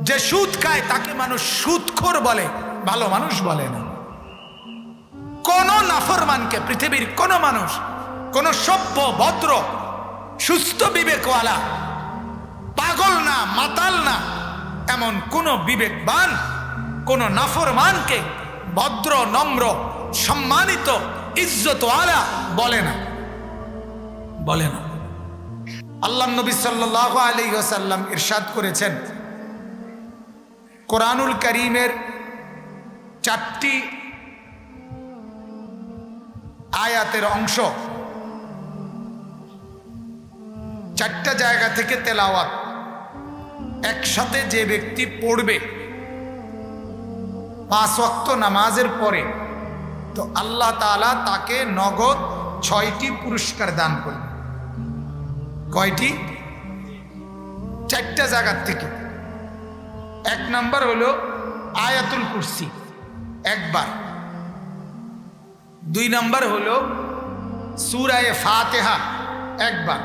যে সুদ খায় তাকে মানুষ সুদখোর বলে, ভালো মানুষ বলে না। কোন নাফরমানকে পৃথিবীর কোন মানুষ, কোন সভ্য ভদ্র সুস্থ বিবেকওয়ালা, পাগল না মাতাল না, এমন কোন বিবেকবান কোন নাফরমানকে ভদ্র নম্র সম্মানিত ইজ্জতওয়ালা বলে না, বলে না। আল্লাহ নবী সাল্লাল্লাহু আলাইহি ওয়াসাল্লাম ইরশাদ করেছেন, কোরআনুল কারীমের 4টি আয়াতের অংশ 4টা জায়গা থেকে তেলাওয়াত একসাথে যে ব্যক্তি পড়বে 5 ওয়াক্ত নামাজের পরে, তো আল্লাহ তাআলা তাকে নগদ 6টি পুরস্কার দান করবে। কয়টি? 4টা জায়গা থেকে। 1 নাম্বার হলো আয়াতুল কুরসি একবার, 2 নাম্বার হলো সূরা ফাতিহা একবার,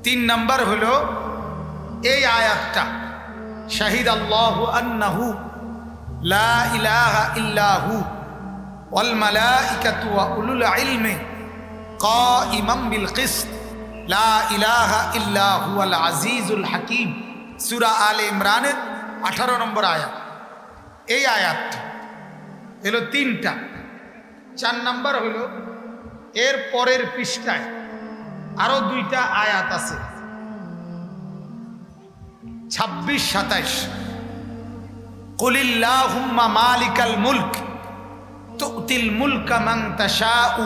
3 নাম্বার হলো এই আয়াতটা, শাহিদ আল্লাহু আন্নাহু লা ইলাহা ইল্লাহু ওয়াল মালাইকাতু ওয়া উলুল ইলমি কাইমান বিল কিসত লা ইলাহা ইল্লা হুয়াল আজিজুল হাকিম, সূরা আলে ইমরানের 18 নম্বর আয়াত। এই আয়াতটা হলো 3টা। 4 নাম্বার হলো এর পরের পৃষ্ঠায় আরো 2টা আয়াত আছে, 26-27। কুলিল্লাহুম্মা মালিকাল মুলক তুতিল মুলকা মান তাশাউ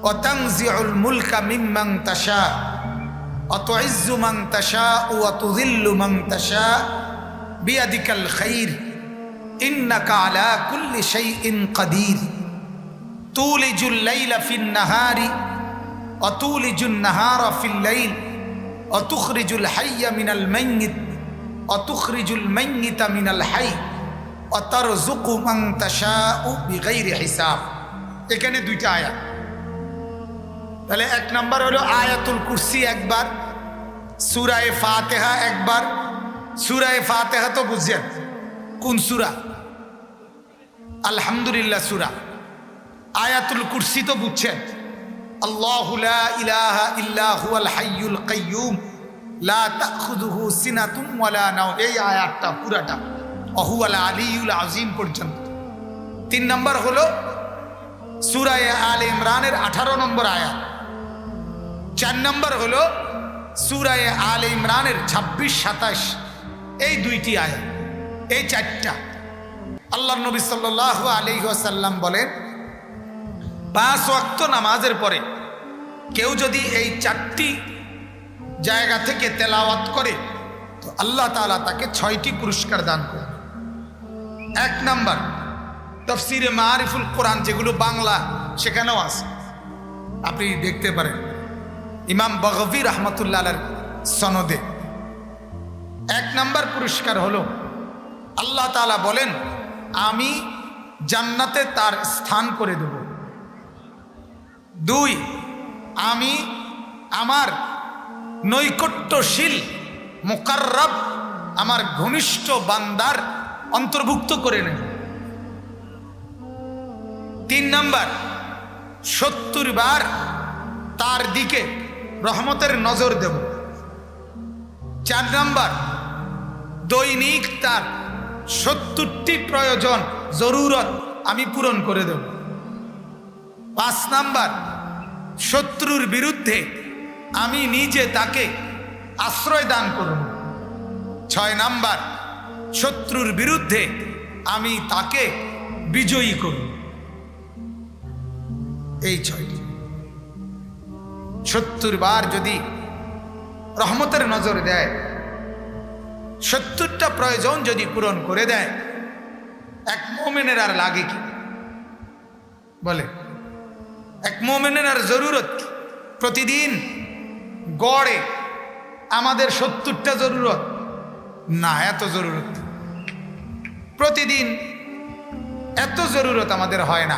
ওয়া তানজিউল মুলকা মিম্মান তাশা ওয়া তুইজ্জু মান তাশাউ ওয়া তুযিল্লু মান তাশা বিয়াদিকাল খাইর ইন্নাকা আলা কুল্লি শাইইন কাদির তুলিজুল লাইলা ফিন নাহারি ওয়া তুলিজুন নাহারা ফিল লাইল ওয়া তুখরিজুল হাইয়া মিনাল মাইয়িত ওয়া তুখরিজুল মাইয়িতা মিনাল হাই ওয়া তারযুকু মান তাশাউ বিগাইরি হিসাব। এখানে 2টা আয়াত। তাহলে 1 নাম্বার হলো আয়াতুল কুরসি একবার, সূরা ফাতিহা একবার। সূরা ফাতিহা তো বুঝছেন কোন সূরা? আলহামদুলিল্লাহ সূরা। আয়াতুল কুরসি তো বুঝছেন, আল্লাহু লা ইলাহা ইল্লা হুয়াল হাইয়ুল কাইয়্যুম লা তাখুযুহু সিনাতুম ওয়ালা নাওম, এই আয়াতটা পুরাটা ওয়া হুয়াল আলিয়্যুল আযীম পর্যন্ত। 3 নাম্বার হলো সূরা আলে ইমরানের 18 নম্বর আয়াত। 4 নাম্বার হলো সূরা আলে ইমরানের 26-27, এই 2টি আয়াত। এই 4টা আল্লাহর নবী সাল্লাল্লাহু আলাইহি ওয়াসাল্লাম বলেন, 5 ওয়াক্ত নামাজের পরে কেউ যদি এই 4টি জায়গা থেকে তেলাওয়াত করে, তো আল্লাহ তাআলা তাকে 6টি পুরস্কার দান করে। 1 নাম্বার তাফসীরে মারিফুল কোরআন, যেগুলো বাংলা সেখানেও আছে, আপনি দেখতে পারেন, ইমাম বাগভী রাহমাতুল্লাহ আলাইহির সনদে। 1 নাম্বার পুরস্কার হলো আল্লাহ তাআলা বলেন, আমি জান্নাতে তার স্থান করে দেব। 2, আমি আমার নৈকট্যশীল মুকাররব, আমার ঘনিষ্ঠ বান্দার অন্তর্ভুক্ত করে নেব। 3 নাম্বার 70 বার তার দিকে রহমতের নজর দেব। 4 নাম্বার দৈনিক তার 70টি প্রয়োজন জরুরত আমি পূরণ করে দেব। 5 নাম্বার শত্রুর বিরুদ্ধে আমি নিজে তাকে আশ্রয় দান করব। 6 নাম্বার শত্রুর বিরুদ্ধে আমি তাকে বিজয়ী করব। এই 6টি 70 বার যদি রহমতের নজর দেয়, 70টা প্রয়োজন যদি পূরণ করে দেয়, এক মুমিনের আর লাগে কি? বলে এক মুমিনের আর জরুরত কি? প্রতিদিন গড়ে আমাদের 70টা জরুরত না, এত জরুরত প্রতিদিন এত জরুরত আমাদের হয় না।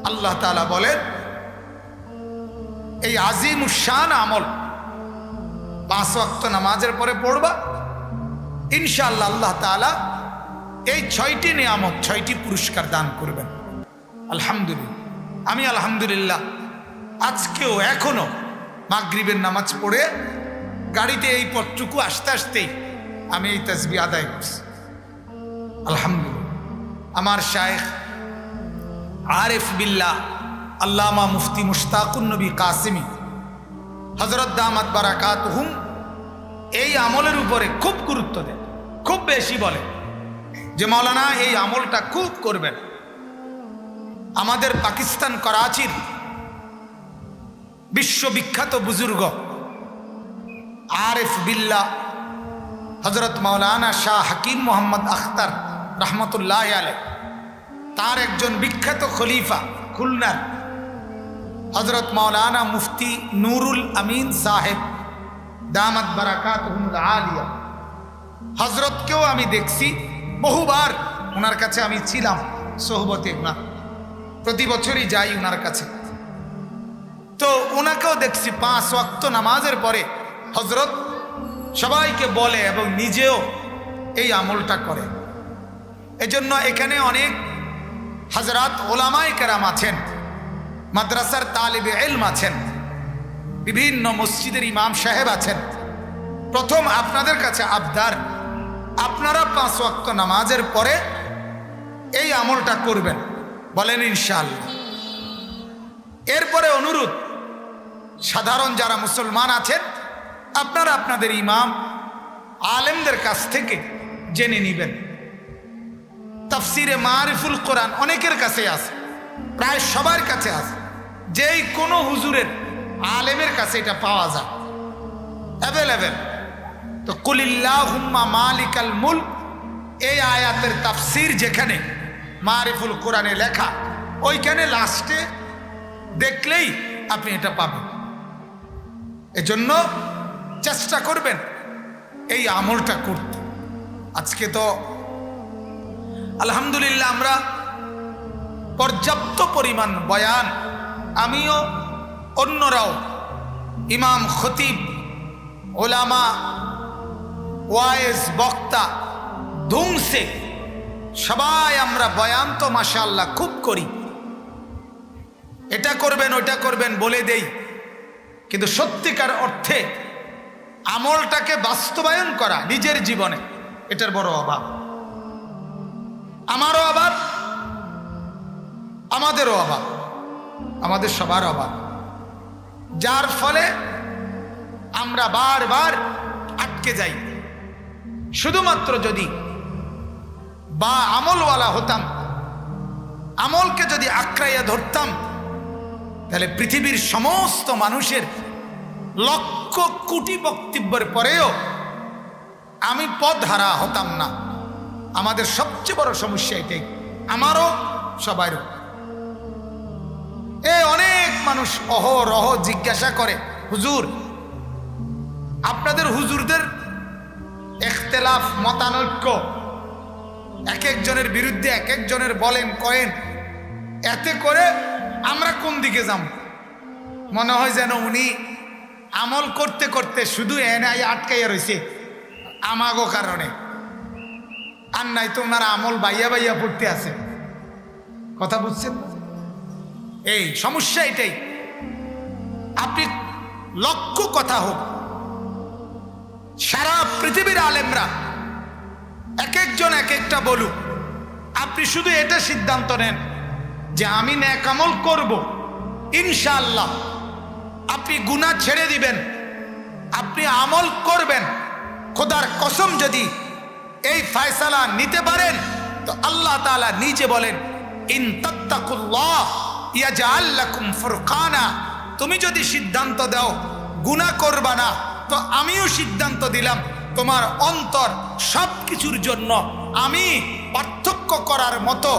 আল্লাহ তাআলা বলেন, এই আজিমুশ শান আমল 5 ওয়াক্ত নামাজের পরে পড়বা, ইনশাআল্লাহ আল্লাহ তাআলা এই 6টি নিয়ামত 6টি পুরস্কার দান করবেন। আলহামদুলিল্লাহ, আমি আলহামদুলিল্লাহ আজকেও এখনো মাগরিবের নামাজ পড়ে গাড়িতে এই পথটুকু আসতে আসতেই আমি এই তাসবিহ আদায় করছি। আলহামদুলিল্লাহ, আমার শায়েখ আরিফ বিল্লাহ আল্লামা মুফতি মুশতাকুন নবী কাসিমি হযরত দামাত বারাকাতুহুম এই আমলের উপরে খুব গুরুত্ব দেন, খুব বেশি বলে যে মাওলানা এই আমলটা খুব করবেন। আমাদের পাকিস্তান করাচির বিশ্ববিখ্যাত বুজুর্গ আরিফ বিল্লাহ হযরত মাওলানা শাহ হাকিম মোহাম্মদ আখতার রহমতুল্লাহ আলাইহি, তার একজন বিখ্যাত খলিফা খুলনার হযরত মাওলানা মুফতি নুরুল আমিন সাহেব দামাত বারাকাতুহুমুল আলিয়া, হযরতকেও আমি দেখছি বহুবার, ওনার কাছে আমি ছিলাম সোহবতে, ওনার প্রতি বছরই যাই ওনার কাছে। তো ওনাকেও দেখছি 5 ওয়াক্ত নামাজের পরে হযরত সবাইকে বলে এবং নিজেও এই আমলটা করে। এজন্য এখানে অনেক হযরত ওলামায়ে কেরাম আছেন, মাদ্রাসার তালিবে ইলম আছেন, বিভিন্ন মসজিদের ইমাম সাহেব আছেন। প্রথম আপনাদের কাছে আবদার, আপনারা 5 ওয়াক্ত নামাজের পরে এই আমলটা করবেন, বলেন ইনশাআল্লাহ। এরপরে অনুরোধ, সাধারণ যারা মুসলমান আছেন আপনারা আপনাদের ইমাম আলেমদের কাছ থেকে জেনে নেবেন। তাফসিরে মারিফুল কোরআন অনেকের কাছে আছে, প্রায় সবার কাছে আছে, যেই কোনো হুজুরের আলেমের কাছে এটা পাওয়া যায়, অ্যাভেলেবেল। তো কুলিল্লাহুম্মা মালিকাল মুলক এই আয়াতের তাফসির যেখানে মারিফুল কোরআনে লেখা, ওইখানে লাস্টে দেখলেই আপনি এটা পাবেন। এজন্য চেষ্টা করবেন এই আমলটা করতে। আজকে তো আলহামদুলিল্লাহ আমরা পর্যাপ্ত পরিমাণ বয়ান, আমিও অন্যরাও, ইমাম খতিব ওলামা ওয়াইজ বক্তা ধুমসে সবাই আমরা বয়ান তো মাশাআল্লাহ খুব করি, এটা করবেন ওইটা করবেন বলে দেই, কিন্তু সত্যিকার অর্থে আমলটাকে বাস্তবায়ন করা নিজের জীবনে, এটার বড় অভাব। আমারও অভাব, আমাদেরও অভাব, আমাদের সবার অভাব, যার ফলে আমরা বারবার আটকে যাই। শুধুমাত্র যদি বা আমলওয়ালা হতাম, আমলকে যদি আঁকড়াইয়া ধরতাম, তাহলে পৃথিবীর সমস্ত মানুষের লক্ষ কোটি বক্তব্যের পরেও আমি পথহারা হতাম না। আমাদের সবচেয়ে বড় সমস্যা এটাই, আমারও সবারও। অনেক মানুষ অহরহ জিজ্ঞাসা করে, হুজুর আপনাদের হুজুরদের ইখতিলাফ মতানৈক্য, এক একজনের বিরুদ্ধে এক একজনের বলেন কয়েন, এতে করে আমরা কোন দিকে যাব? মনে হয় যেন উনি আমল করতে করতে শুধু এনে আটকাইয়া রয়েছে আমাগো কারণে, আর নাই তো ওনারা আমল বাইয়া বাইয়া পড়তে আছে। কথা বুঝছেন? এই সমস্যা এটাই। আপনি লক্ষ কথা হোক, সারা পৃথিবীর আলেমরা এক একজন এক একটা বলুক, আপনি শুধু এটা সিদ্ধান্ত নেন যে আমি নেক আমল করব, ইনশাআল্লাহ আপনি গুনাহ ছেড়ে দিবেন, আপনি আমল করবেন। খোদার কসম যদি এই ফয়সালা নিতে পারেন তো আল্লাহ তাআলা নিজে বলেন, ইন তাত্তাকুল্লাহ ইয়াজআল লাকুম ফুরকানা, তুমি যদি সিদ্ধান্ত দাও গুনাহ করবা না, তো আমিও সিদ্ধান্ত দিলাম তোমার অন্তর সবকিছুর জন্য আমি পার্থক্য করার মতো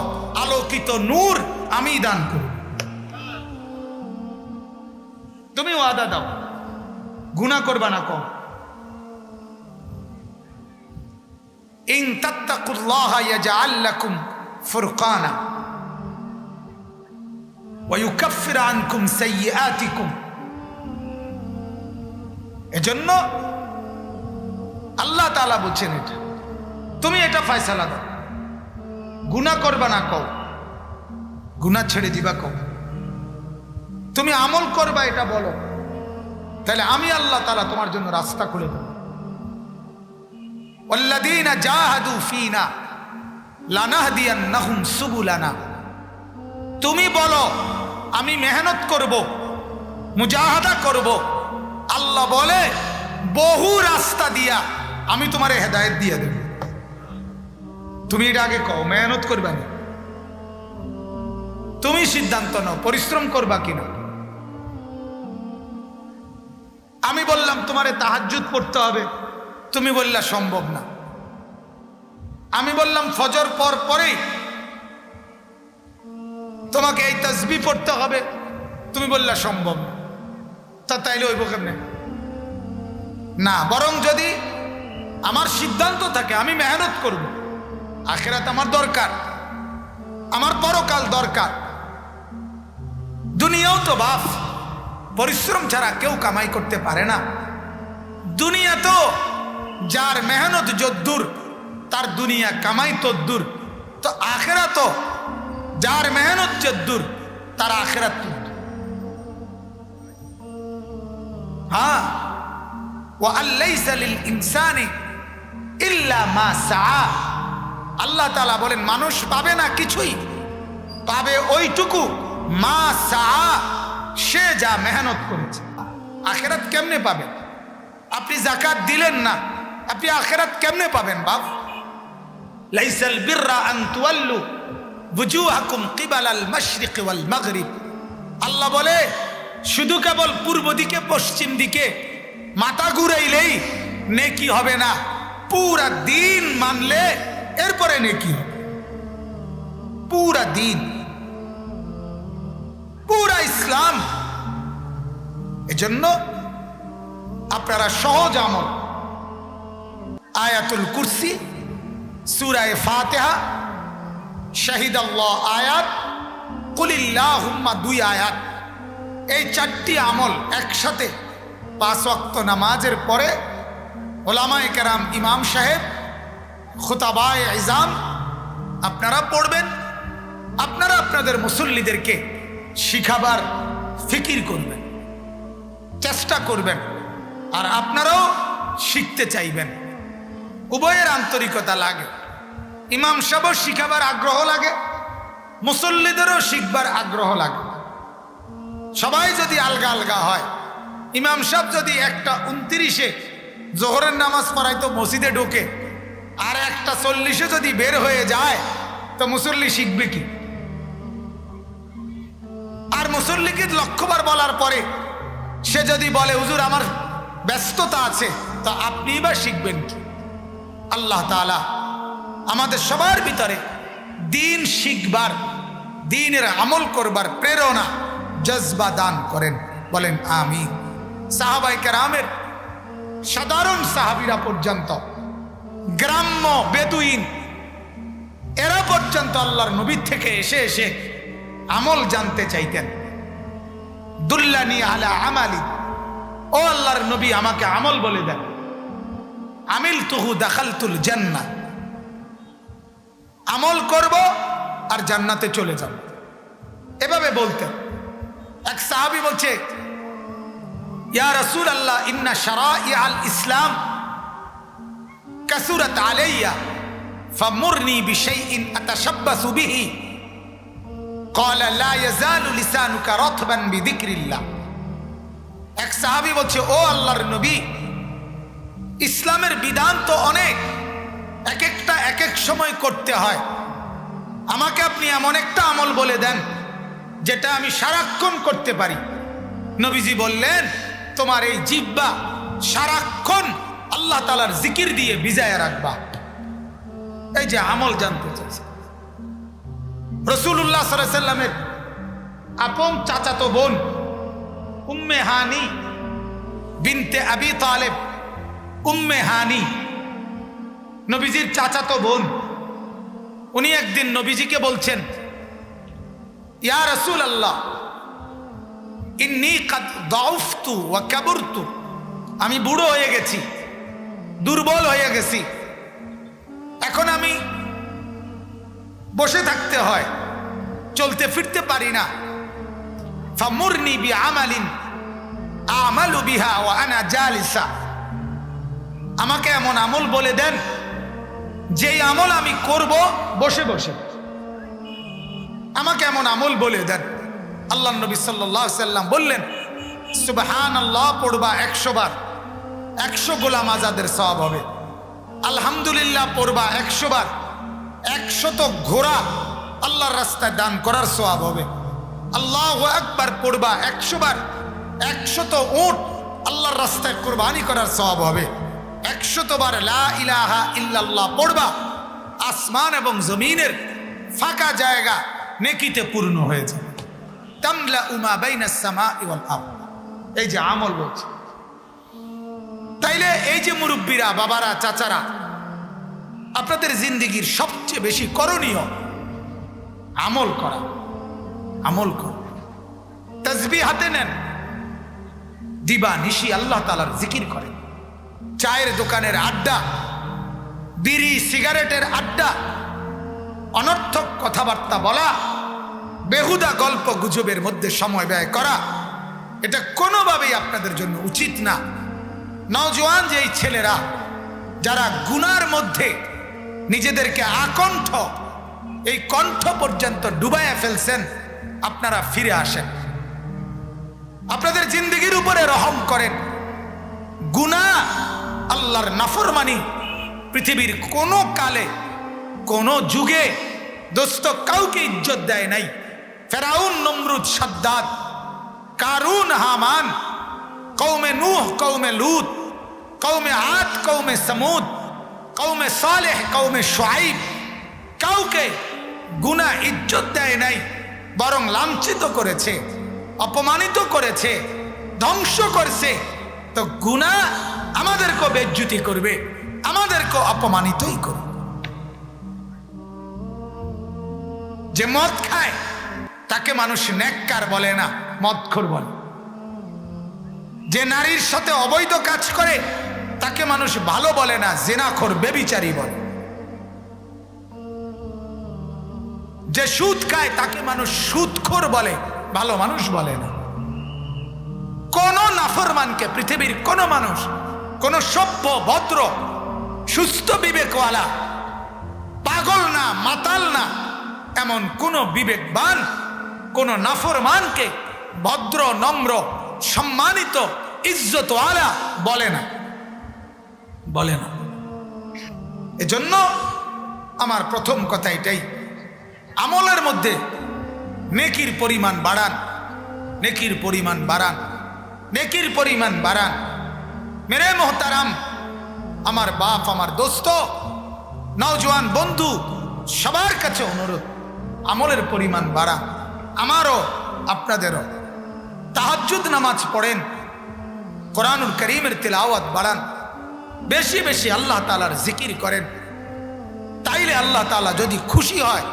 আলোকিত নূর আমি দান করব। তুমি ওয়াদা দাও গুনাহ করবা না। কম ইন তাত্তাকুল্লাহ ইয়াজআল লাকুম ফুরকানা ওয়া ইউকাফির আনকুম সাইয়্যাতিকুম। এজন্য আল্লাহ তাআলা বলছেন এটা তুমি এটা ফয়সালা দাও, গুনাহ করবা না কও, গুনাহ ছেড়ে দিবা কও, তুমি আমল করবা এটা বলো, তাহলে আমি আল্লাহ তাআলা তোমার জন্য রাস্তা খুলে দেব। ওয়াল্লাযীনা জাহাদু ফীনা লানাহদিয়ান্নাহুম সুবুলানা। তুমি বলো আমি মেহনত করব, মুজাহাদা করব, আল্লাহ বলে বহু রাস্তা দিয়া আমি তোমারে হেদায়েত দিয়ে দেব। তুমি এটা আগে কও, মেহনত করবা না, তুমি সিদ্ধান্ত নাও পরিশ্রম করবা কিনা। আমি বললাম তোমারে তাহাজ্জুদ পড়তে হবে, তুমি বললা সম্ভব না। আমি বললাম ফজর পর পরেই তোমাকে এই তাসবিহ পড়তে হবে, তুমি বললা সম্ভব না। তা তাইলে হইব কেমনে? না, বরং যদি আমার সিদ্ধান্ত থাকে আমি মেহনত করব, আখিরাত আমার দরকার, আমার পরকাল দরকার, দুনিয়াও তো বাপ পরিশ্রম ছাড়া কেউ কামাই করতে পারে না। দুনিয়া তো যার মেহনত যদ্দূর তার দুনিয়া কামাই তদ্দূর, তো আখিরাত তো যার মেহনত যদ্দূর তার আখিরাত তদ্দূর। হ্যাঁ, ওয়া আল্লাইসা লিল ইনসানি ইল্লা মা সাআ। আল্লাহ তাআলা বলেন মানুষ পাবে না কিছুই, পাবে ওইটুকু মা সাআ, সে যা মেহনত করেছে। আখিরাত কেমনে পাবেন? আপনি যাকাত দিলেন না, আপনি আখিরাত কেমনে পাবেন বাপ? লাইসাল বিররা আন তুওয়াল্লু বুজুহাকুম কিবালাল মাশরিক ওয়াল মাগরিব। আল্লাহ বলে শুধু কেবল পূর্ব দিকে পশ্চিম দিকে মাথা ঘুরাইলেই নেকি হবে না, পুরা দিন মানলে এরপরে নেকি হবে। পুরা দিন, পুরা ইসলাম। এজন্য আপনারা সহজ আমল আয়াতুল কুরসি, সূরা ফাতিহা, শাহিদাল্লাহ আয়াত, কুলিল্লাহুম্মা 2 আয়াত, এই 4টি আমল একসাথে 5 ওয়াক্ত নামাজের পরে ওলামায়ে কেরাম, ইমাম সাহেব, খুতাবায়ে ইজাম আপনারা পড়বেন। আপনারা আপনাদের মুসল্লিদেরকে শিখাবার ফিকির করবেন, চেষ্টা করবেন, আর আপনারাও শিখতে চাইবেন। উভয়ের আন্তরিকতা লাগে, ইমাম সাহেবও শিখাবার আগ্রহ লাগে, মুসল্লিদেরও শিখবার আগ্রহ লাগে। সবাই যদি আলগা আলগা হয়, ইমাম সাহেব যদি 1:29 জোহরের নামাজ পড়াইতো মসজিদে ঢোকে, আর 1:40 যদি বের হয়ে যায়, তো মুসল্লি শিখবে কি? আর মুসল্লিকে লক্ষবার বলার পরে সে যদি বলে হুজুর আমার ব্যস্ততা আছে, তা আপনি বা শিখবেন কি? আল্লাহ তাআলা আমাদের সবার ভিতরে দিন শিখবার, দিনের আমল করবার প্রেরণা, জজবা দান করেন, বলেন আমিন। সাহাবায়ে কেরামের, সাধারণ সাহাবীরা পর্যন্ত, গ্রাম্য বেদুইন, এরা পর্যন্ত আল্লাহর নবী থেকে এসে এসে আমল জানতে চাইতেন। দুল্লানি আলা আমালি, ও আল্লাহর নবী আমাকে আমল বলে দেন। আমিলতুহু দাখালতুল জান্নাহ, আমল করব আর জান্নাতে চলে যাব, এভাবে বলতেন। এক সাহাবী বলছে, ইয়া রাসূলুল্লাহ ইন্না শারাইআল ইসলাম কাসুরাত আলাইয়া ফামুরনি বিশাইইন আতাশাব্বাসু বিহি ক্বালা লা ইয়াজালু লিসানুকা রাতবান বিযিকরিল্লাহ। এক সাহাবী বলছে, ও আল্লাহর নবী, ইসলামের বিধান তো অনেক, এক একটা এক এক সময় করতে হয়, আমাকে আপনি এমন একটা আমল বলে দেন যেটা আমি সারাক্ষণ করতে পারি। নবীজি বললেন, তোমার এই জিহ্বা সারাক্ষণ আল্লাহ তাআলার জিকির দিয়ে ভিজায়া রাখবা। এই যে আমল জানতে চাইছে। রাসূলুল্লাহ সাল্লাল্লাহু আলাইহি সাল্লামের আপন চাচাতো বোন উম্মে হানি বিনতে আবি তালেব, উম্মে হানি নবীজির চাচাতো বোন, উনি একদিন নবীজিকে বলছেন, ইয়া রাসূলুল্লাহ ইন্নী কাদ দাউফতু ওয়া কাবরতু, আমি বুড়ো হয়ে গেছি, দুর্বল হয়ে গেছি, এখন আমি বসে থাকতে হয়, চলতে ফিরতে পারি না। ফামুরনি বিআমালিন আমালু বিহা ওয়া আনা জালিসা, আমাকে এমন আমল বলে দেন যেই আমল আমি করব বসে বসে। আমাকে এমন আমল বলে দেন। আল্লাহ নবী সাল্লাল্লাহু আলাইহি সাল্লাম বললেন, সুবহানাল্লাহ পড়বা 100 বার, 100 গোলাম আজাদের সওয়াব হবে। আলহামদুলিল্লাহ পড়বা 100 বার, 100 ঘোড়া আল্লাহর রাস্তায় দান করার সওয়াব হবে। আল্লাহু আকবার পড়বা 100 বার, 100 উট আল্লাহর রাস্তায় কুরবানি করার সওয়াব হবে। 100 বার লা ইলাহা ইল্লাল্লাহ পড়বা, আসমান এবং জমিনের ফাঁকা জায়গা নেকিতে পূর্ণ হয়ে যাবে। তামলা উমা বাইনাস সামাই ওয়াল আরদ, এই যে আমল বলছে। তাইলে এই যে মুরব্বীরা, বাবারা, চাচারা, আপনাদের জিন্দেগির সবচেয়ে বেশি করণীয় আমল করা। আমল করা, তাসবিহ হাতে নেন, দিবা নিশি আল্লাহ তাআলার জিকির করেন। চায়ের দোকানের আড্ডা, বিড়ি সিগারেটের আড্ডা, অনর্থক কথাবার্তা বলা, বেহুদা গল্প গুজবের মধ্যে সময় ব্যয় করা, এটা কোনোভাবেই আপনাদের জন্য উচিত না। নওজোয়ান যে এই ছেলেরা যারা গুনার মধ্যে নিজেদেরকে আকণ্ঠ, এই কণ্ঠ পর্যন্ত ডুবাইয়া ফেলছেন, আপনারা ফিরে আসেন, আপনাদের জিন্দেগির উপরে রহম করেন। গুনাহ, আল্লাহর নাফরমানি পৃথিবীর কোনো কালে, কোনো যুগে দোস্ত কাউকে ইজ্জত দেয় নাই। ফেরাউন, নমরুদ, সাদ্দাত, কারুন, হামান, কওমে নূহ, কওমে লূত, কওমে আদ, কওমে সমুদ, কওমে সালেহ, কওমে শুআইব, কাউকে গুনাহ ইজ্জত দেয় নাই, বরং লাঞ্ছিত করেছে, অপমানিত করেছে, ধ্বংস করেছে। তো গুনাহ আমাদেরকে বেজ্জতি করবে, আমাদেরকে অপমানিতই করবে। যে মদ খায় তাকে মানুষ নেককার বলে না, মদখোর বলে। যে নারীর সাথে অবৈধ কাজ করে তাকে মানুষ ভালো বলে না, জিনাখোর, ব্যভিচারী বলে। যে সুদ খায় তাকে মানুষ সুদখোর বলে, ভালো মানুষ বলে না। কোন নাফরমানকে পৃথিবীর কোন মানুষ, কোন সভ্য, ভদ্র, সুস্থ বিবেকওয়ালা, পাগল না, মাতাল না, এমন কোন বিবেকবান কোন নাফরমানকে ভদ্র, নম্র, সম্মানিত, ইজ্জতওয়ালা বলে না, বলে না। এজন্য আমার প্রথম কথা এটাই, আমলের মধ্যে নেকির পরিমাণ বাড়ান, নেকির পরিমাণ বাড়ান, নেকির পরিমাণ বাড়ান। মেরে মোহতারাম, আমার বাপ, আমার দোস্ত, নওজোয়ান বন্ধু, সবার কাছে অনুরোধ, আমলের পরিমাণ বাড়ান। আমারও আপনাদেরও। তাহাজ্জুদ নামাজ পড়েন, কোরআনুল কারীমের তিলাওয়াত বাড়ান, বেশি বেশি আল্লাহ তাআলার জিকির করেন। তাইলে আল্লাহ তাআলা যদি খুশি হয়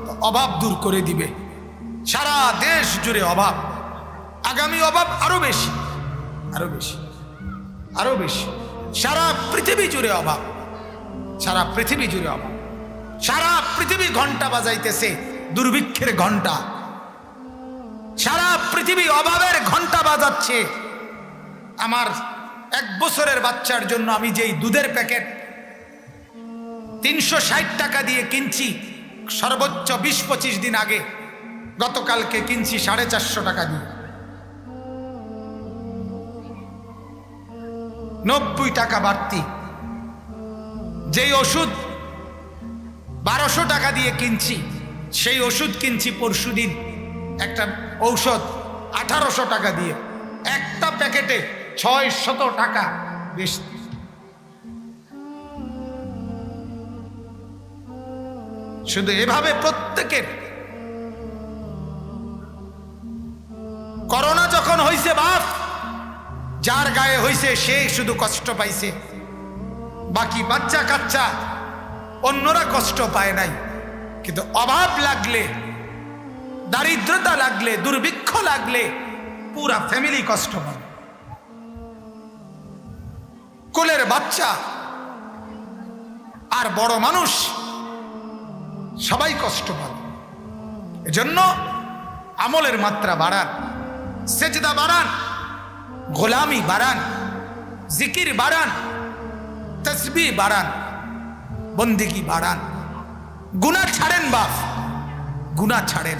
তো অভাব দূর করে দিবে। সারা দেশ জুড়ে অভাব, আগামী অভাব আরো বেশি, আরো বেশি, আরো বেশি। সারা পৃথিবী জুড়ে অভাব, সারা পৃথিবী জুড়ে অভাব। সারা পৃথিবী ঘন্টা বাজাইতেছে, দুর্ভিক্ষের ঘন্টা। সারা পৃথিবী অভাবের ঘন্টা বাজাচ্ছে। আমার 1 বছরের বাচ্চার জন্য আমি যেই দুধের প্যাকেট 360 টাকা দিয়ে কিনছি, সর্বোচ্চ 20-25 দিন আগে, গতকালকে কিনছি 450 টাকা দিয়ে। 90 টাকা বাড়তি। যেই ওষুধ 1200 টাকা দিয়ে কিনছি, সেই ওষুধ কিনছি পরশুদিন একটা ঔষধ 1800 টাকা দিয়ে। একটা প্যাকেটে 600 টাকা বেশি। শুধু এভাবে প্রত্যেকের। করোনা যখন হইছে বাপ, যার গায়ে হইছে সে শুধু কষ্ট পাইছে, বাকি বাচ্চা কাচ্চা অন্যরা কষ্ট পায় নাই। কিন্তু অভাব লাগলে, দারিদ্রতা লাগলে, দুর্ভিক্ষ লাগলে পুরা ফ্যামিলি কষ্ট পায়। কোলের বাচ্চা আর বড় মানুষ সবাই কষ্ট পাবে। এজন্য আমলের মাত্রা বাড়ান, সেজদা বাড়ান, গোলামি বাড়ান, জিকির বাড়ান, তসবিহ বাড়ান, বন্দেগী বাড়ান। গুনাহ ছাড়েন বাপ, গুনাহ ছাড়েন।